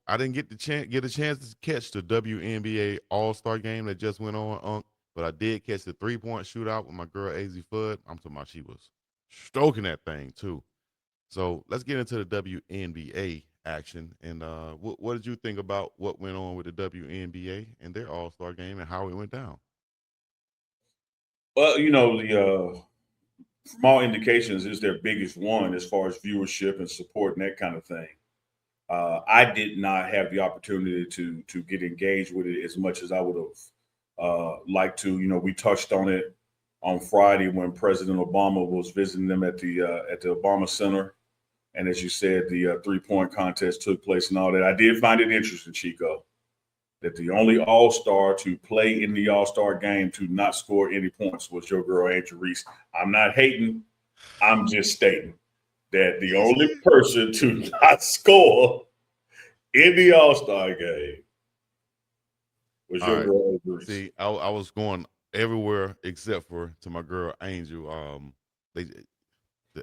I didn't get a chance to catch the WNBA All-Star game that just went on, but I did catch the 3-point shootout with my girl AZ Fudd. I'm talking about she was stroking that thing too. So let's get into the WNBA action. And what did you think about what went on with the WNBA and their All-Star game and how it went down? Well, the from all indications is their biggest one as far as viewership and support and that kind of thing. I did not have the opportunity to get engaged with it as much as I would have liked to. We touched on it on Friday when President Obama was visiting them at the Obama Center, and as you said, the 3-point contest took place and all that. I did find it interesting, Chico, that the only All Star to play in the All Star game to not score any points was your girl Angel Reese. I'm not hating. I'm just stating that the only person to not score in the All Star game was All your right. girl Reese. See, I was going everywhere except for to my girl Angel. They,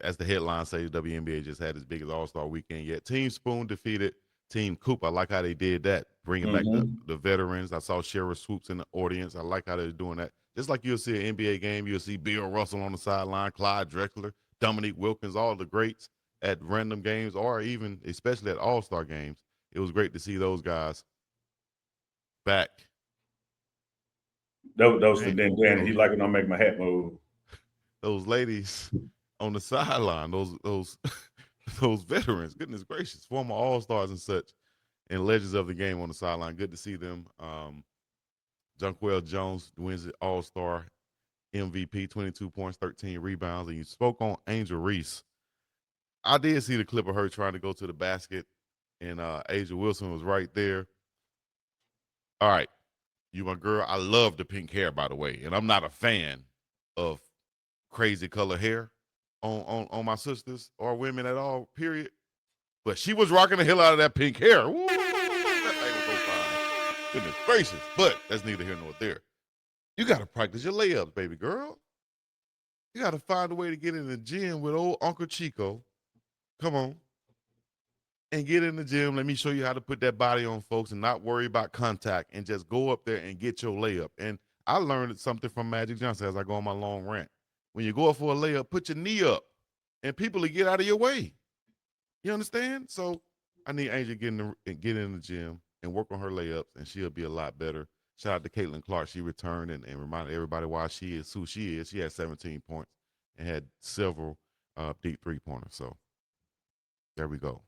as the headline say, the WNBA just had its biggest All Star weekend yet. Team Spoon defeated Team Coop. I like how they did that, bringing back Mm-hmm. the veterans. I saw Shara Swoops in the audience. I like how they're doing that. Just like you'll see an NBA game, you'll see Bill Russell on the sideline, Clyde Drexler, Dominique Wilkins, all the greats at random games, or even especially at All Star games. It was great to see those guys back. That was for Man, Dan. He those like when I make my hat move. those ladies on the sideline, those those veterans, goodness gracious, former All Stars and such, and legends of the game on the sideline. Good to see them. Jonquel Jones wins the All Star MVP, 22 points, 13 rebounds. And you spoke on Angel Reese. I did see the clip of her trying to go to the basket, and Asia Wilson was right there. All right, you my girl. I love the pink hair, by the way, and I'm not a fan of crazy color hair on my sisters or women at all. Period. But she was rocking the hell out of that pink hair. Woo, that thing was so fine. Goodness gracious. But that's neither here nor there. You got to practice your layups, baby girl. You got to find a way to get in the gym with old Uncle Chico. Come on. And get in the gym. Let me show you how to put that body on, folks, and not worry about contact and just go up there and get your layup. And I learned something from Magic Johnson as I go on my long rant. When you go up for a layup, put your knee up and people will get out of your way. You understand? So I need Angel get in the gym and work on her layups, and she'll be a lot better. Shout out to Caitlin Clark. She returned and reminded everybody why she is who she is. She had 17 points and had several deep 3-pointers. So there we go.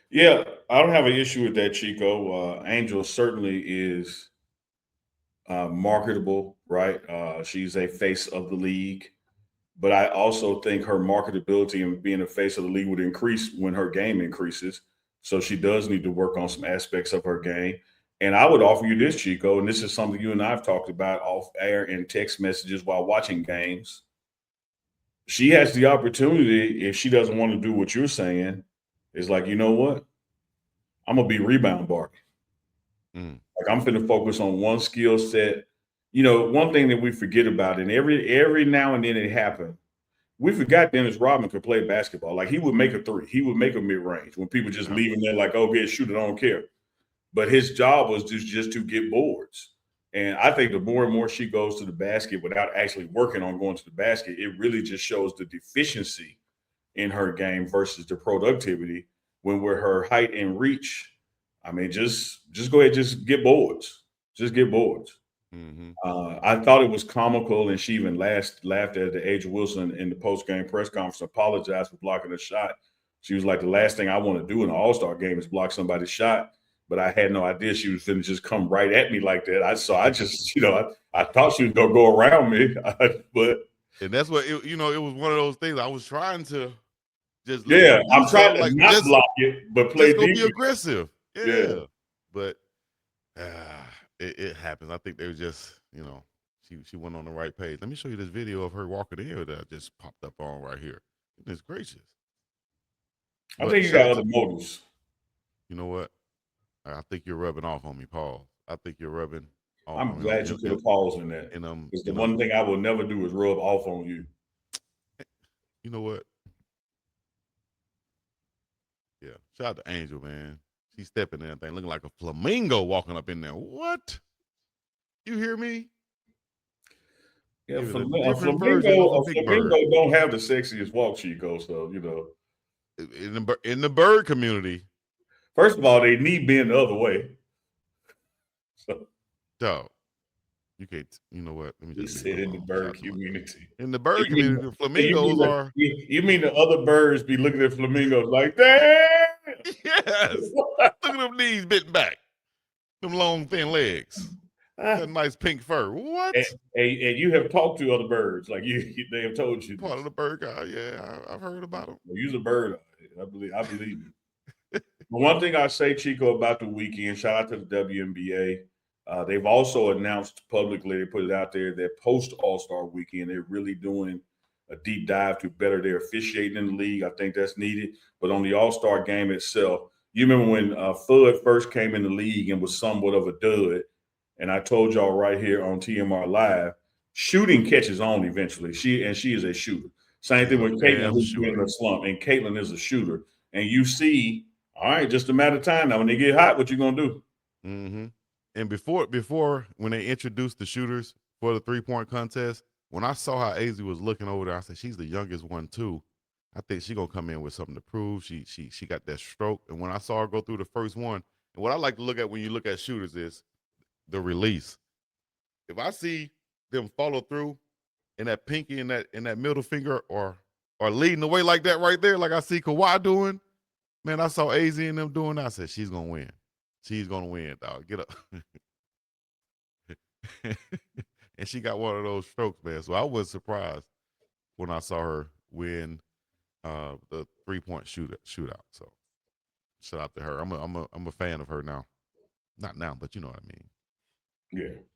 Yeah, I don't have an issue with that, Chico. Angel certainly is marketable, right? She's a face of the league, but I also think her marketability and being a face of the league would increase when her game increases. So she does need to work on some aspects of her game. And I would offer you this, Chico, and this is something you and I have talked about off air in text messages while watching games. She has the opportunity, if she doesn't want to do what you're saying, is like, you know what? I'm gonna be rebound Barbie. Mm. Like I'm finna focus on one skill set. One thing that we forget about, and every now and then it happened. We forgot Dennis Rodman could play basketball. Like he would make a three, he would make a mid range when people just Yep. leave him there like, oh, get shoot it, I don't care. But his job was just to get boards. And I think the more and more she goes to the basket without actually working on going to the basket, it really just shows the deficiency in her game versus the productivity when with her height and reach. I mean, just go ahead, just get boards. Just get boards. Mm-hmm. I thought it was comical, and she even laughed at the Age Wilson in the post game press conference, apologized for blocking a shot. She was like, "The last thing I want to do in an All Star game is block somebody's shot." But I had no idea she was going to just come right at me like that. I just, I thought she was going to go around me, but And that's what it was one of those things. I was trying to just let yeah, you do I'm trying so, to like not block it, but play just go be defense. aggressive. Yeah. Yeah. But it happens. I think they were just, she went on the right page. Let me show you this video of her walking in here that just popped up on right here. Goodness gracious. I But think you shout got out other to, motives. you know what? I think you're rubbing off on me, Paul. I think you're rubbing off I'm on me. glad you put a pause in that. And Because the one thing I will never do is rub off on you. you know what? Yeah. Shout out to Angel, man. She's stepping in that thing, looking like a flamingo walking up in there. What? You hear me? Yeah, She was a different version of a a big flamingo bird. don't have the sexiest walk, Chico. So In the bird community, first of all, they knee bend the other way. So dog, you can't. You know what? Let me he just leave it said in the alone. Shout bird out to my. community. In the And bird you mean community, the and flamingos are. you mean the other birds be looking at flamingos like, damn. Yes. Look at them knees bent back. Them long, thin legs. That nice pink fur. and, What? and you have talked to other birds, like they have told you Part of this. the bird guy. Yeah, I've heard about them. Use a bird. I believe you. But one thing I say, Chico, about the weekend, shout out to the WNBA. They've also announced publicly, they put it out there, that post All-Star weekend, they're really doing a deep dive to better their officiating in the league. I think that's needed. But on the All-Star game itself, you remember when Fudd first came in the league and was somewhat of a dud, and I told y'all right here on TMR Live, shooting catches on eventually. She is a shooter. Same She's thing a with Caitlin, damn who's been in shooter. a slump, and Caitlin is a shooter. And you see, all right, just a matter of time now. When they get hot, what you gonna do? Mm-hmm. And before when they introduced the shooters for the 3-point contest, when I saw how AZ was looking over there, I said she's the youngest one too. I think she gonna come in with something to prove. She got that stroke. And when I saw her go through the first one, and what I like to look at when you look at shooters is the release. If I see them follow through and that pinky and that middle finger or leading the way like that right there, like I see Kawhi doing, man, I saw AZ and them doing that. I said, she's gonna win. She's gonna win, dog. Get up. And she got one of those strokes, man. So I was surprised when I saw her win the 3-point shootout. So shout out to her. I'm a fan of her now. Not now, but you know what I mean.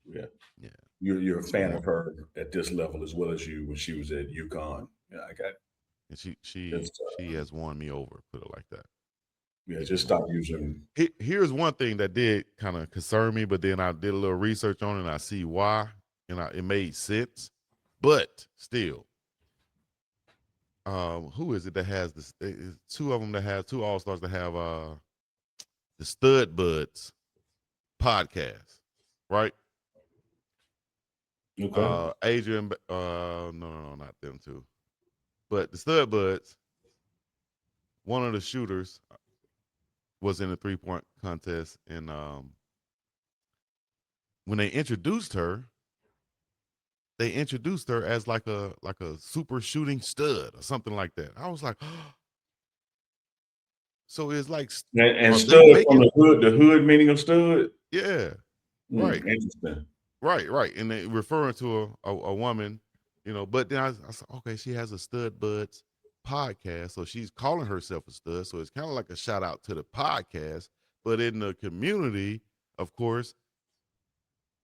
Yeah. Yeah. You're a fan Yeah. of her at this level as well as you when she was at UConn. Yeah, I got And she just she has won me over, put it like that. yeah, She's just won me stop over. using. Here's one thing that did kind of concern me, but then I did a little research on it and I see why, and it made sense. But still, who is it that has this? Two of them that have two All Stars that have the Stud Buds podcast, right? Okay. Adrian, no, not them two, but the Stud Buds. One of the shooters was in the 3-point contest, and when they introduced her as like a super shooting stud or something like that. I was like, so it's like, And are they stud from making? the hood meaning of stud. Yeah, right, Interesting. right, and they referring to a woman, But then I said, okay, she has a Stud Buds podcast, so she's calling herself a stud. So it's kind of like a shout out to the podcast, but in the community, of course,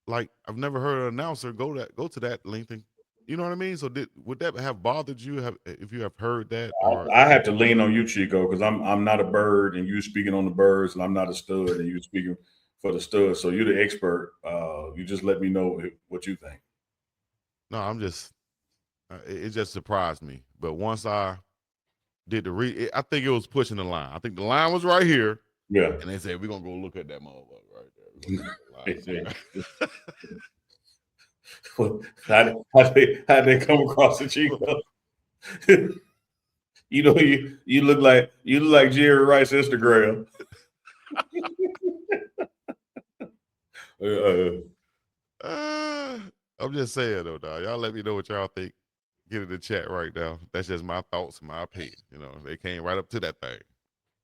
like I've never heard an announcer go to that length. And, you know what I mean? So would that have bothered you if you have heard that or? I have to lean on you, Chico, because I'm not a bird, and you speaking on the birds, and I'm not a stud, and you speaking for the stud. So you're the expert. You just let me know what you think. No, I'm just it just surprised me. But once I did I think it was pushing the line. I think the line was right here, Yeah. and they said we're gonna go look at that motherfucker right there. We're gonna look at that line. How they come across the Chico? You look like Jerry Rice Instagram. Uh, I'm just saying though, dog. Y'all let me know what y'all think. Get in the chat right now. That's just my thoughts and my opinion. They came right up to that thing.